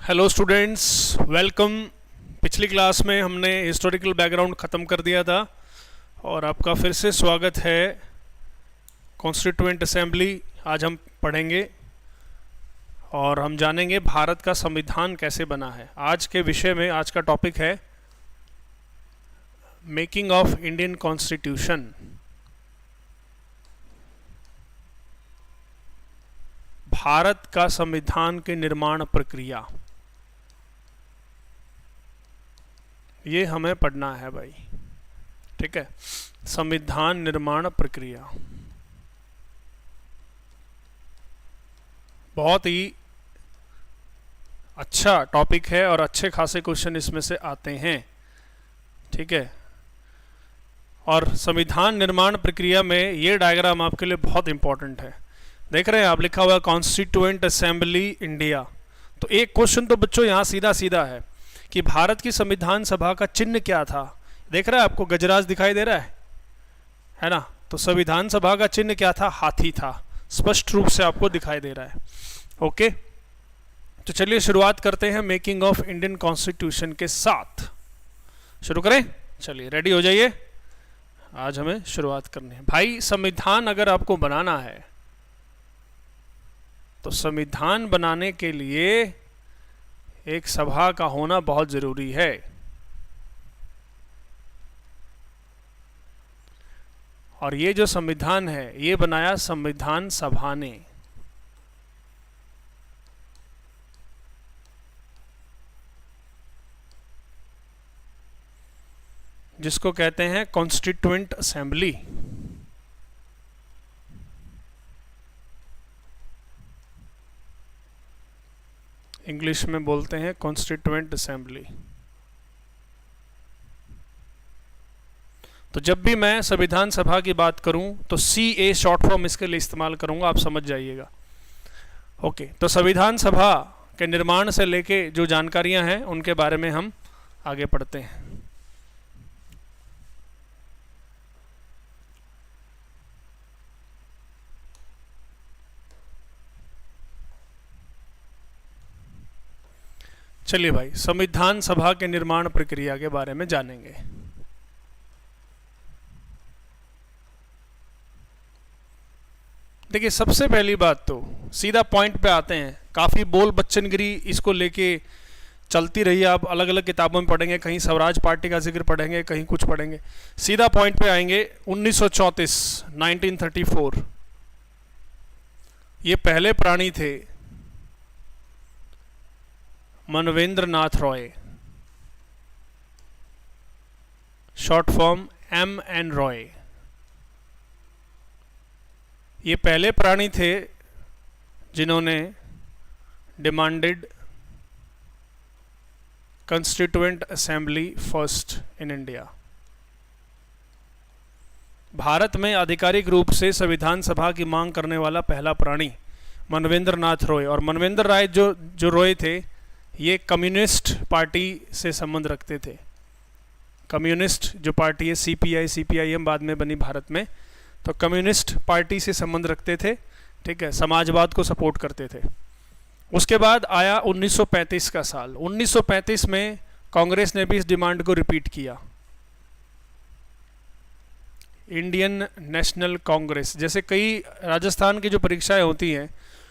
Hello students, welcome. पिछली class में हमने हिस्टोरिकल बैकग्राउंड ख़त्म कर दिया था और आपका फिर से स्वागत है। कॉन्स्टिट्यूएंट असेंबली आज हम पढ़ेंगे और हम जानेंगे भारत का संविधान कैसे बना है। आज के विषय में आज का टॉपिक है making of Indian constitution. Bharat का संविधान के निर्माण प्रक्रिया, ये हमें पढ़ना है भाई। ठीक है, संविधान निर्माण प्रक्रिया बहुत ही अच्छा टॉपिक है और अच्छे खासे क्वेश्चन इसमें से आते हैं। ठीक है, और संविधान निर्माण प्रक्रिया में ये डायग्राम आपके लिए बहुत इंपॉर्टेंट है। देख रहे हैं आप, लिखा हुआ है कॉन्स्टिट्यूएंट असेंबली इंडिया। तो एक क्वेश्चन तो बच्चों यहाँ सीधा सीधा है कि भारत की संविधान सभा का चिन्ह क्या था। देख रहा है आपको गजराज दिखाई दे रहा है ना। तो संविधान सभा का चिन्ह क्या था? हाथी था, स्पष्ट रूप से आपको दिखाई दे रहा है। ओके, तो चलिए शुरुआत करते हैं मेकिंग ऑफ इंडियन कॉन्स्टिट्यूशन के साथ। शुरू करें, चलिए रेडी हो जाइए। आज हमें शुरुआत करनी है भाई। संविधान अगर आपको बनाना है तो संविधान बनाने के लिए एक सभा का होना बहुत जरूरी है। और ये जो संविधान है ये बनाया संविधान सभा ने। जिसको कहते हैं कॉन्स्टिट्यूएंट असेंबली। इंग्लिश में बोलते हैं कॉन्स्टिट्यूएंट असेंबली। तो जब भी मैं संविधान सभा की बात करूं तो CA शॉर्ट फॉर्म इसके लिए इस्तेमाल करूंगा, आप समझ जाइएगा। ओके, तो संविधान सभा के निर्माण से लेके जो जानकारियां हैं उनके बारे में हम आगे पढ़ते हैं। चलिए भाई, संविधान सभा के निर्माण प्रक्रिया के बारे में जानेंगे। देखिए, सबसे पहली बात तो सीधा पॉइंट पे आते हैं। काफ़ी बोल बच्चनगिरी इसको लेके चलती रही है, आप अलग अलग किताबों में पढ़ेंगे, कहीं स्वराज पार्टी का जिक्र पढ़ेंगे, कहीं कुछ पढ़ेंगे। सीधा पॉइंट पे आएंगे। 1934 ये पहले प्राणी थे Manvendra Nath Roy, short form MN Roy. ये पहले प्राणी थे जिन्होंने demanded constituent assembly first in India. Bharat में आधिकारिक रूप से संविधान सभा की मांग करने वाला पहला प्राणी मनवेंद्र नाथ रॉय। और मनवेंद्र राय जो रॉय थे ये कम्युनिस्ट पार्टी से संबंध रखते थे। कम्युनिस्ट जो पार्टी है CPIM बाद में बनी भारत में, तो कम्युनिस्ट पार्टी से संबंध रखते थे। ठीक है, समाजवाद को सपोर्ट करते थे। उसके बाद आया 1935 का साल। 1935 में कांग्रेस ने भी इस डिमांड को रिपीट किया। इंडियन नेशनल कांग्रेस, जैसे कई राजस्थान की जो परीक्षाएं होती हैं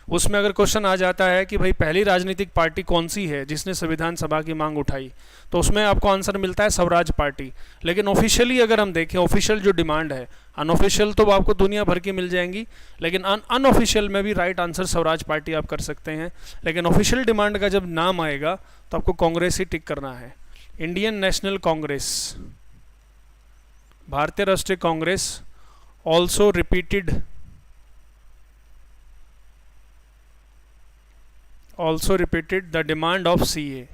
उसमें अगर क्वेश्चन आ जाता है कि भाई पहली राजनीतिक पार्टी कौन सी है जिसने संविधान सभा की मांग उठाई, तो उसमें आपको आंसर मिलता है स्वराज पार्टी। लेकिन ऑफिशियली अगर हम देखें, ऑफिशियल जो डिमांड है, अनऑफिशियल तो आपको दुनिया भर की मिल जाएंगी, लेकिन अनऑफिशियल में भी राइट आंसर स्वराज पार्टी आप कर सकते हैं। लेकिन ऑफिशियल डिमांड का जब नाम आएगा तो आपको कांग्रेस ही टिक करना है। इंडियन नेशनल कांग्रेस, भारतीय राष्ट्रीय Congress also repeated the demand of CA।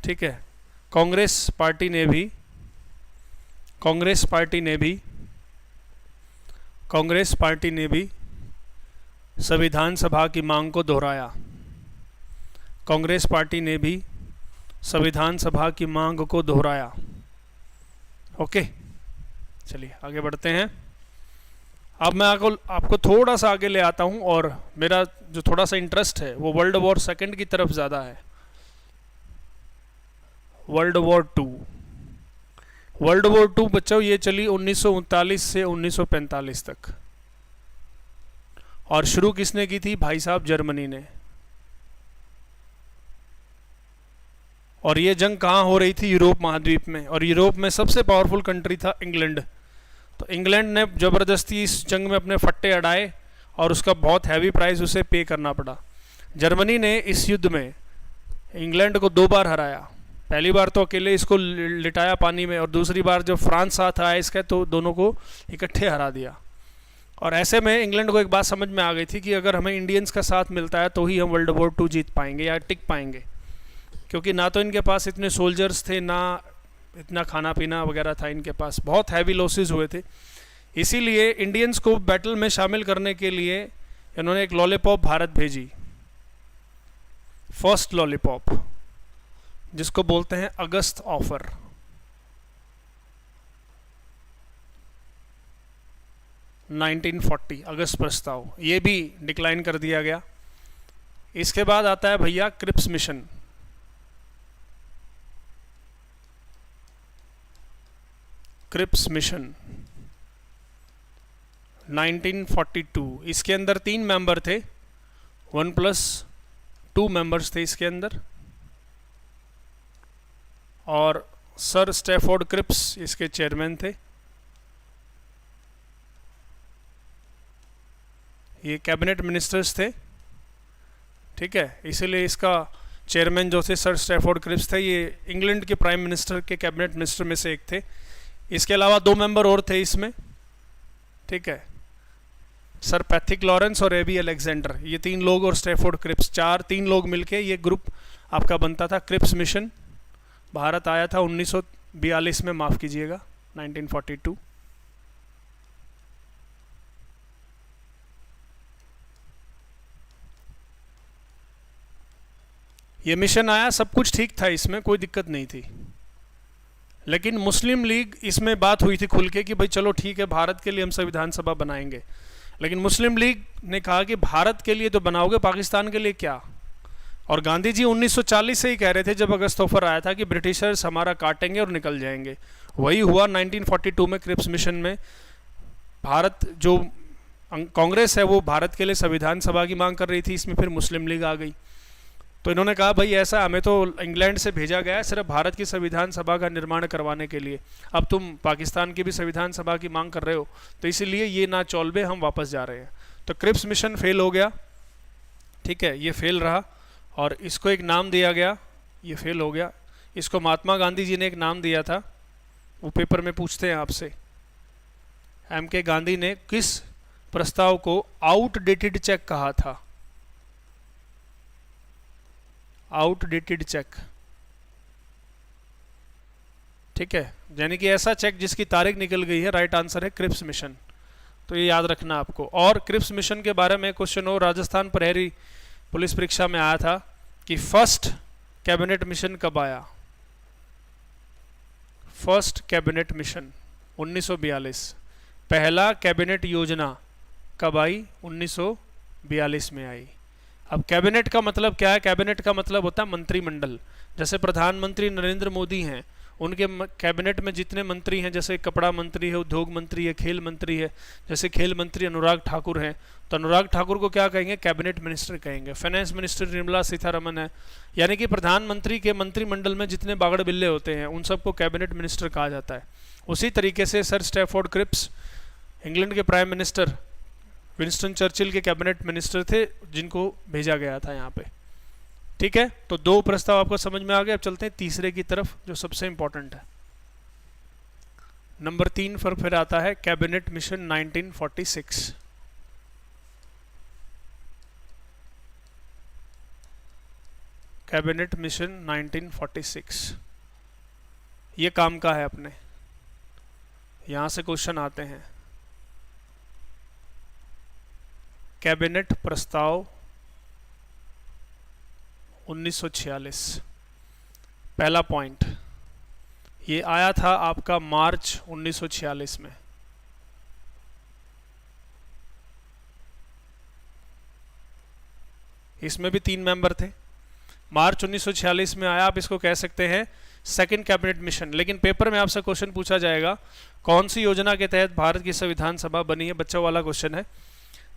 ठीक है, कांग्रेस पार्टी ने भी संविधान सभा की मांग को दोहराया। कांग्रेस पार्टी ने भी संविधान सभा की मांग को दोहराया। ओके, चलिए आगे बढ़ते हैं। अब मैं आपको थोड़ा सा आगे ले आता हूँ, और मेरा जो थोड़ा सा इंटरेस्ट है वो वर्ल्ड वॉर सेकंड की तरफ ज़्यादा है। World war two, world war two बच्चों ये चली 1939 से 1945 तक, और शुरू किसने की थी? भाई साहब जर्मनी ने। और ये जंग कहाँ हो रही थी? यूरोप महाद्वीप में, और यूरोप में सबसे पावरफुल कंट्री था इंग्लैंड। तो इंग्लैंड ने ज़बरदस्ती इस जंग में अपने फट्टे अड़ाए, और उसका बहुत हैवी प्राइस उसे पे करना पड़ा। जर्मनी ने इस युद्ध में इंग्लैंड को 2 बार हराया। पहली बार तो अकेले इसको लिटाया पानी में, और दूसरी बार जब फ्रांस साथ आया इसका तो दोनों को इकट्ठे हरा दिया। और ऐसे में इंग्लैंड को एक बात समझ में आ गई थी कि अगर हमें इंडियंस का साथ मिलता है तो ही हम वर्ल्ड वॉर 2 जीत पाएंगे या टिक पाएंगे, क्योंकि ना तो इनके पास इतने सोल्जर्स थे, ना इतना खाना पीना वगैरह था इनके पास, बहुत हैवी लॉसेस हुए थे। इसीलिए इंडियंस को बैटल में शामिल करने के लिए इन्होंने एक लॉलीपॉप भारत भेजी, फर्स्ट लॉलीपॉप, जिसको बोलते हैं अगस्त ऑफर। अगस्त प्रस्ताव, ये भी डिक्लाइन कर दिया गया। इसके बाद आता है भैया क्रिप्स मिशन। क्रिप्स मिशन 1942, इसके अंदर 3 मेंबर थे, 1+2 मेंबर्स थे इसके अंदर, और सर स्टैफोर्ड क्रिप्स इसके चेयरमैन थे। ये कैबिनेट मिनिस्टर्स थे, ठीक है, इसीलिए इसका चेयरमैन जो थे सर स्टैफोर्ड क्रिप्स थे, ये इंग्लैंड के प्राइम मिनिस्टर के कैबिनेट मिनिस्टर में से एक थे। इसके अलावा 2 मेंबर और थे इसमें, ठीक है, सर पैथिक लॉरेंस और एबी अलेक्जेंडर, ये 3 लोग, और स्टैफोर्ड क्रिप्स, 3 लोग मिलके ये ग्रुप आपका बनता था क्रिप्स मिशन। भारत आया था 1942 में, माफ़ कीजिएगा 1942। ये मिशन आया, सब कुछ ठीक था, इसमें कोई दिक्कत नहीं थी, लेकिन मुस्लिम लीग, इसमें बात हुई थी खुल के कि भाई चलो ठीक है भारत के लिए हम संविधान सभा बनाएंगे, लेकिन मुस्लिम लीग ने कहा कि भारत के लिए तो बनाओगे, पाकिस्तान के लिए क्या? और गांधी जी 1940 से ही कह रहे थे, जब अगस्त ऑफर आया था, कि ब्रिटिशर्स हमारा काटेंगे और निकल जाएंगे। वही हुआ 1942 में क्रिप्स मिशन में। भारत जो कांग्रेस है वो भारत के लिए संविधान सभा की मांग कर रही थी, इसमें फिर मुस्लिम लीग आ गई। तो इन्होंने कहा भाई ऐसा, हमें तो इंग्लैंड से भेजा गया है सिर्फ भारत की संविधान सभा का निर्माण करवाने के लिए, अब तुम पाकिस्तान की भी संविधान सभा की मांग कर रहे हो, तो इसीलिए ये ना चौलबे, हम वापस जा रहे हैं। तो क्रिप्स मिशन फेल हो गया, ठीक है, ये फेल रहा, और इसको एक नाम दिया गया, ये फेल हो गया, इसको महात्मा गांधी जी ने एक नाम दिया था, वो पेपर में पूछते हैं आपसे, एम.के. गांधी ने किस प्रस्ताव को आउटडेटेड चेक कहा था? आउटडेटेड चेक, ठीक है, यानी कि ऐसा चेक जिसकी तारीख निकल गई है। राइट आंसर है क्रिप्स मिशन, तो ये याद रखना आपको। और क्रिप्स मिशन के बारे में क्वेश्चन हो, राजस्थान प्रहरी पुलिस परीक्षा में आया था कि फर्स्ट कैबिनेट मिशन कब आया? First cabinet mission 1942। पहला कैबिनेट योजना कब आई? 1942 में आई। अब कैबिनेट का मतलब क्या है? कैबिनेट का मतलब होता है मंत्रिमंडल। जैसे प्रधानमंत्री नरेंद्र मोदी हैं, उनके कैबिनेट में जितने मंत्री हैं, जैसे कपड़ा मंत्री है, उद्योग मंत्री है, खेल मंत्री है, जैसे खेल मंत्री अनुराग ठाकुर हैं, तो अनुराग ठाकुर को क्या कहेंगे? कैबिनेट मिनिस्टर कहेंगे। फाइनेंस मिनिस्टर निर्मला सीतारमन है। यानी कि प्रधानमंत्री के मंत्रिमंडल में जितने बागड़ बिल्ले होते हैं उन सबको कैबिनेट मिनिस्टर कहा जाता है। उसी तरीके से सर स्टैफोर्ड क्रिप्स इंग्लैंड के प्राइम मिनिस्टर विंस्टन चर्चिल के कैबिनेट मिनिस्टर थे, जिनको भेजा गया था यहाँ पे। ठीक है, तो 2 प्रस्ताव आपको समझ में आ गए। अब चलते हैं तीसरे की तरफ, जो सबसे इंपॉर्टेंट है। नंबर 3 पर फिर आता है कैबिनेट मिशन 1946। कैबिनेट मिशन 1946 ये काम का है अपने, यहां से क्वेश्चन आते हैं। कैबिनेट प्रस्ताव 1946, पहला पॉइंट ये आया था आपका मार्च 1946 में। इसमें भी 3 मेंबर थे। मार्च 1946 में आया, आप इसको कह सकते हैं सेकंड कैबिनेट मिशन। लेकिन पेपर में आपसे क्वेश्चन पूछा जाएगा कौन सी योजना के तहत भारत की संविधान सभा बनी है, बच्चों वाला क्वेश्चन है,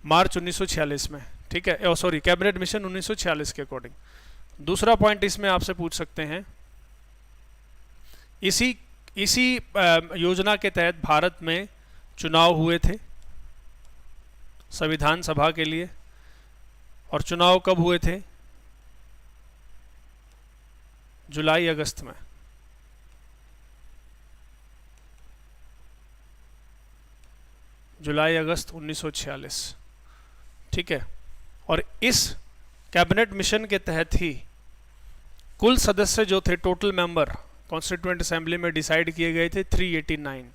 मार्च 1946 में, ठीक है, सॉरी कैबिनेट मिशन 1946 के अकॉर्डिंग। दूसरा पॉइंट इसमें आपसे पूछ सकते हैं, इसी योजना के तहत भारत में चुनाव हुए थे संविधान सभा के लिए, और चुनाव कब हुए थे? जुलाई अगस्त में। जुलाई अगस्त 1946, ठीक है। और इस कैबिनेट मिशन के तहत ही कुल सदस्य जो थे, टोटल मेंबर कॉन्स्टिट्यूएंट असेंबली में डिसाइड किए गए थे 389,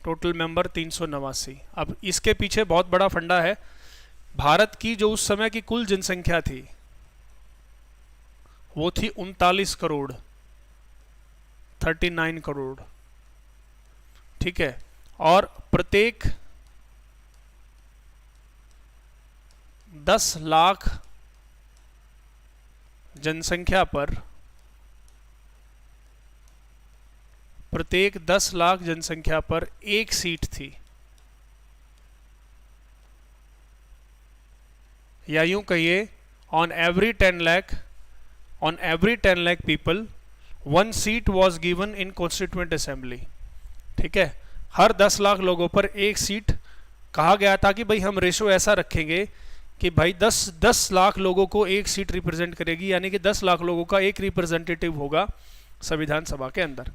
टोटल मेंबर 389। अब इसके पीछे बहुत बड़ा फंडा है। भारत की जो उस समय की कुल जनसंख्या थी वो थी 39 करोड़, 39 करोड़, ठीक है। और प्रत्येक 10 लाख जनसंख्या पर, प्रत्येक 10 लाख जनसंख्या पर एक सीट थी, या यूं कहिए on every 10 lakh people 1 seat was given in constituent assembly, ठीक है। हर 10 लाख लोगों पर एक सीट कहा गया था कि भाई हम रेशो ऐसा रखेंगे कि भाई 10 लाख लोगों को एक सीट रिप्रेजेंट करेगी, यानी कि 10 लाख लोगों का एक रिप्रेजेंटेटिव होगा संविधान सभा के अंदर।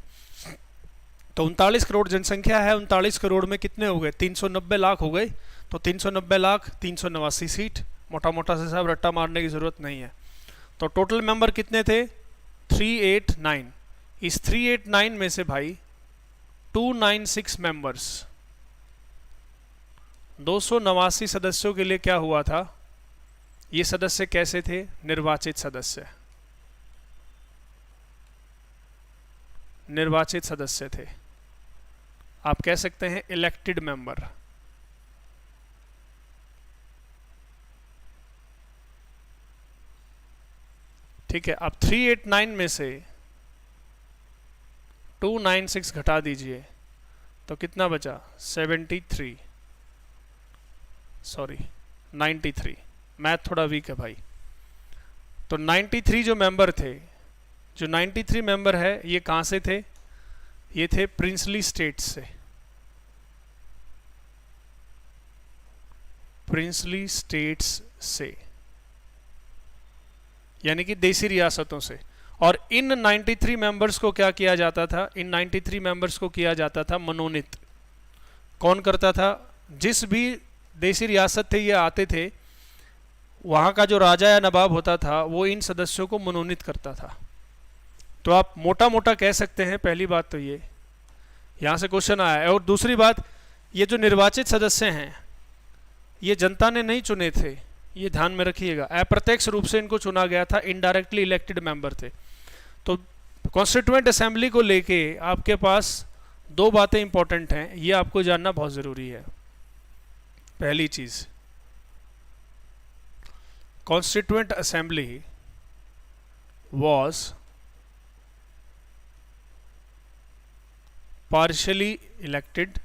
तो 39 करोड़ जनसंख्या है, 39 करोड़ में कितने हो गए? 390 लाख हो गए। तो 390 लाख 389 सीट, मोटा मोटा से साहब रट्टा मारने की जरूरत नहीं है। तो टोटल मेंबर कितने थे? 389। इस 389 में से भाई 296 मेंबर्स, 289 सदस्यों के लिए क्या हुआ था? ये सदस्य कैसे थे? निर्वाचित सदस्य, निर्वाचित सदस्य थे। आप कह सकते हैं इलेक्टेड मेंबर। ठीक है। अब 389 में से 296 घटा दीजिए तो कितना बचा? 73, सॉरी 93। मैथ थोड़ा वीक है भाई। तो 93 जो मेंबर थे, जो 93 मेंबर है, ये कहां से थे? ये थे प्रिंसली स्टेट्स से, प्रिंसली स्टेट्स से, यानी कि देसी रियासतों से। और इन 93 मेंबर्स को क्या किया जाता था? इन 93 मेंबर्स को किया जाता था मनोनीत। कौन करता था? जिस भी देसी रियासत थे ये आते थे, वहां का जो राजा या नवाब होता था वो इन सदस्यों को मनोनीत करता था। तो आप मोटा मोटा कह सकते हैं, पहली बात तो ये यहां से क्वेश्चन आया है। और दूसरी बात, ये जो निर्वाचित सदस्य हैं ये जनता ने नहीं चुने थे, ये ध्यान में रखिएगा। अप्रत्यक्ष रूप से इनको चुना गया था, इनडायरेक्टली इलेक्टेड मेंबर थे। तो कॉन्स्टिट्यूएंट असेंबली को लेके आपके पास दो बातें इंपॉर्टेंट हैं, ये आपको जानना बहुत जरूरी है। पहली चीज, constituent assembly was partially elected,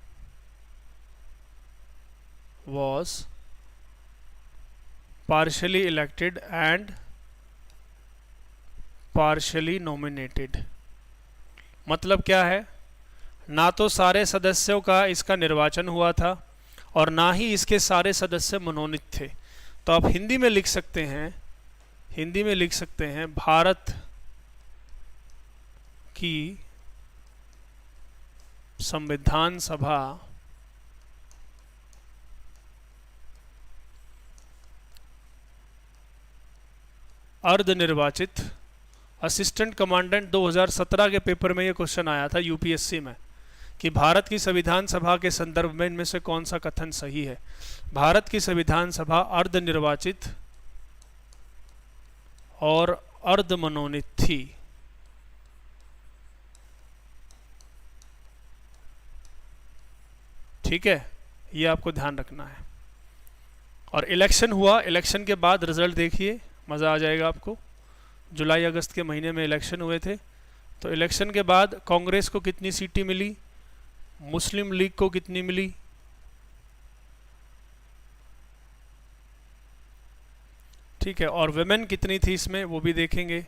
was partially elected and partially nominated। मतलब क्या है? ना तो सारे सदस्यों का इसका निर्वाचन हुआ था और ना ही इसके सारे सदस्य मनोनीत थे। तो आप हिंदी में लिख सकते हैं, हिंदी में लिख सकते हैं, भारत की संविधान सभा अर्धनिर्वाचित। असिस्टेंट कमांडेंट 2017 के पेपर में यह क्वेश्चन आया था यूपीएससी में कि भारत की संविधान सभा के संदर्भ में इनमें से कौन सा कथन सही है। भारत की संविधान सभा अर्धनिर्वाचित और अर्धमनोनीत थी। ठीक है, ये आपको ध्यान रखना है। और इलेक्शन हुआ, इलेक्शन के बाद रिजल्ट देखिए, मज़ा आ जाएगा आपको। जुलाई अगस्त के महीने में इलेक्शन हुए थे। तो इलेक्शन के बाद कांग्रेस को कितनी सीटें मिली, मुस्लिम लीग को कितनी मिली, ठीक है, और विमेन कितनी थी इसमें वो भी देखेंगे।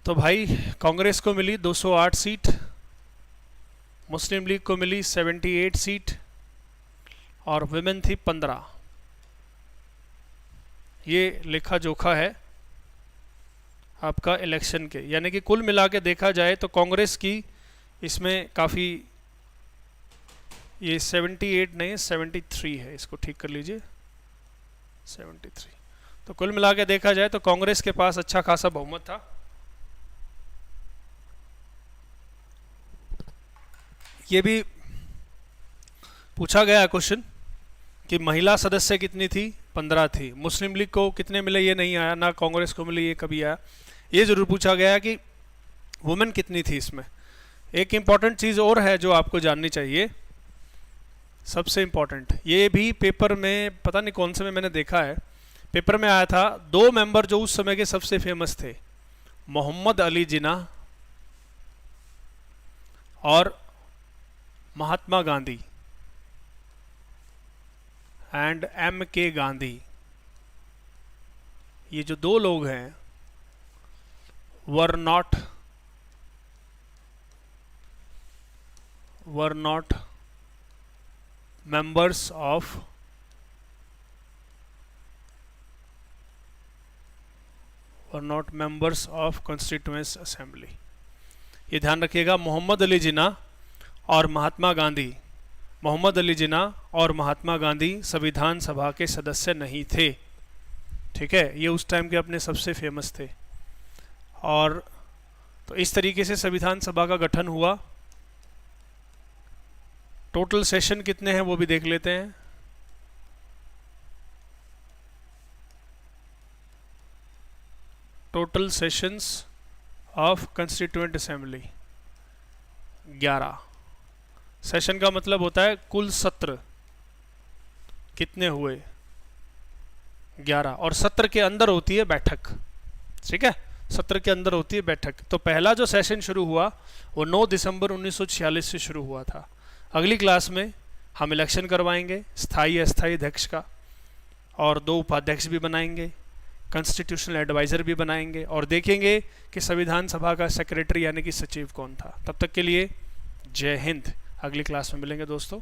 तो भाई कांग्रेस को मिली 208 सीट, मुस्लिम लीग को मिली 78 सीट और विमेन थी 15। ये लेखा जोखा है आपका इलेक्शन के, यानी कि कुल मिला के देखा जाए तो कांग्रेस की इसमें काफ़ी, ये 78 नहीं 73 है, इसको ठीक कर लीजिए 73। तो कुल मिला के देखा जाए तो कांग्रेस के पास अच्छा खासा बहुमत था। ये भी पूछा गया क्वेश्चन कि महिला सदस्य कितनी थी, 15 थी। मुस्लिम लीग को कितने मिले ये नहीं आया, ना कांग्रेस को मिले ये कभी आया। ये जरूर पूछा गया कि वुमेन कितनी थी इसमें। एक इम्पॉर्टेंट चीज़ और है जो आपको जाननी चाहिए, सबसे इम्पॉर्टेंट, ये भी पेपर में पता नहीं कौन से में मैंने देखा है, पेपर में आया था। 2 मेंबर जो उस समय के सबसे फेमस थे, मोहम्मद अली जिन्ना और महात्मा गांधी एंड M.K. गांधी, ये जो 2 लोग हैं were not members of Constituent Assembly। ये ध्यान रखिएगा, मोहम्मद अली जिन्ना और महात्मा गांधी, मोहम्मद अली जिन्ना और महात्मा गांधी संविधान सभा के सदस्य नहीं थे, ठीक है। ये उस टाइम के अपने सबसे फेमस थे। और तो इस तरीके से संविधान सभा का गठन हुआ। टोटल सेशन कितने हैं वो भी देख लेते हैं। Total sessions of constituent assembly 11। Session का मतलब होता है कुल सत्र कितने हुए, 11। और सत्र के अंदर होती है बैठक, ठीक है, सत्र के अंदर होती है बैठक। तो पहला जो सेशन शुरू हुआ वो 9 दिसंबर 1946 से शुरू हुआ था। अगली क्लास में हम इलेक्शन करवाएंगे स्थायी अस्थायी अध्यक्ष का, और 2 उपाध्यक्ष भी बनाएंगे, कॉन्स्टिट्यूशनल एडवाइज़र भी बनाएंगे, और देखेंगे कि संविधान सभा का सेक्रेटरी यानी कि सचिव कौन था। तब तक के लिए जय हिंद। अगली क्लास में मिलेंगे दोस्तों।